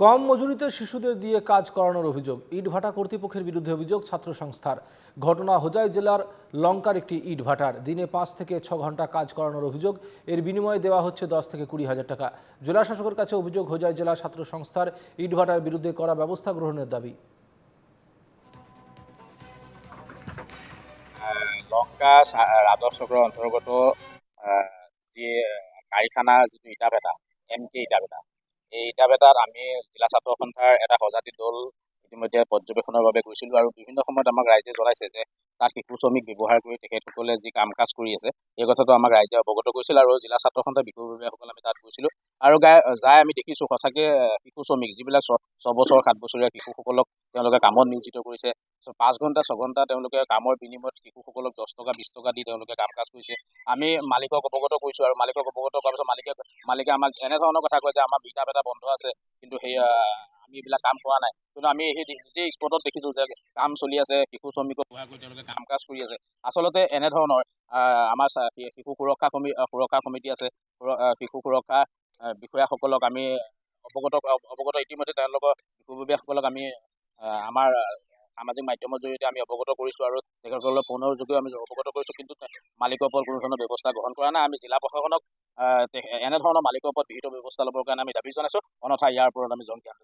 কম মজুরিতে শিশুদের দিয়ে কাজ করানোর অভিযোগ, ইটভাটা কর্তৃপক্ষের বিরুদ্ধে অভিযোগ ছাত্র সংস্থার। ঘটনা হোজাই জেলার লঙ্কার একটি ইটভাটার। দিনে 5 থেকে 6 ঘন্টা কাজ করানোর অভিযোগ। এর বিনিময়ে দেওয়া হচ্ছে 10 থেকে 20 হাজার টাকা। জেলা শাসকের কাছে অভিযোগ, হোজাই জেলা ছাত্র সংস্থার ইটভাটার বিরুদ্ধে কড়া ব্যবস্থা গ্রহণের দাবি। লঙ্কা ৰাজহ অন্তৰ্গত যি কাৰখানা যিটো ইটা ভেটা MK ইটা ভেটা, এই ইটা ভেটাত আমি জিলা ছাত্ৰ সন্থাৰ এটা সজাতি দল ইতিমধ্যে পৰ্যবেক্ষণৰ বাবে গৈছিলোঁ আৰু বিভিন্ন সময়ত আমাক ৰাইজে জনাইছে যে তাত শিশু শ্ৰমিক ব্যৱহাৰ কৰি তেখেতসকলে যি কাম কাজ কৰি আছে এই কথাটো আমাক ৰাইজে অৱগত কৰিছিল আৰু জিলা ছাত্ৰ সন্থাৰ বিষয়ববীয়াসকল আমি তাত গৈছিলোঁ আৰু যাই আমি দেখিছোঁ সঁচাকৈ শিশু শ্ৰমিক যিবিলাক 6 বছৰ 7 বছৰীয়া শিশুসকলক তেওঁলোকে কামত নিয়োজিত কৰিছে। 5 ঘণ্টা 6 ঘণ্টা তেওঁলোকে কামৰ বিনিময়ত শিশুসকলক 10 টকা 20 টকা দি তেওঁলোকে কাম কাজ কৰিছে। আমি মালিকক অৱগত কৰিছোঁ আৰু মালিকক অৱগত কৰাৰ পিছত মালিকে আমাক এনেধৰণৰ কথা কয় যে আমাৰ ইটা ভেটা বন্ধ আছে, কিন্তু সেই আমি এইবিলাক কাম কৰা নাই। কিন্তু আমি সেই নিজেই স্পটত দেখিছোঁ যে কাম চলি আছে, শিশু শ্ৰমিকক ব্যৱহাৰ কৰি তেওঁলোকে কাম কাজ কৰি আছে। আচলতে এনেধৰণৰ আমাৰ শিশু সুৰক্ষা সমিতি আছে, শিশু সুৰক্ষা বিষয়াসকলক আমি অৱগত ইতিমধ্যে তেওঁলোকৰ বিষয়ববীয়াসকলক আমি আমাৰ সামাজিক মাধ্যমৰ জৰিয়তে আমি অৱগত কৰিছোঁ আৰু তেখেতসকলৰ ফোনৰ যোগেও আমি অৱগত কৰিছোঁ, কিন্তু মালিকৰ ওপৰত কোনো ধৰণৰ ব্যৱস্থা গ্ৰহণ কৰা নাই। আমি জিলা প্ৰশাসনক এনেধৰণৰ মালিকৰ ওপৰত বিহিত ব্যৱস্থা ল'বৰ কাৰণে আমি দাবী জনাইছোঁ, অন্যথা ইয়াৰ ওপৰত আমি জনজাত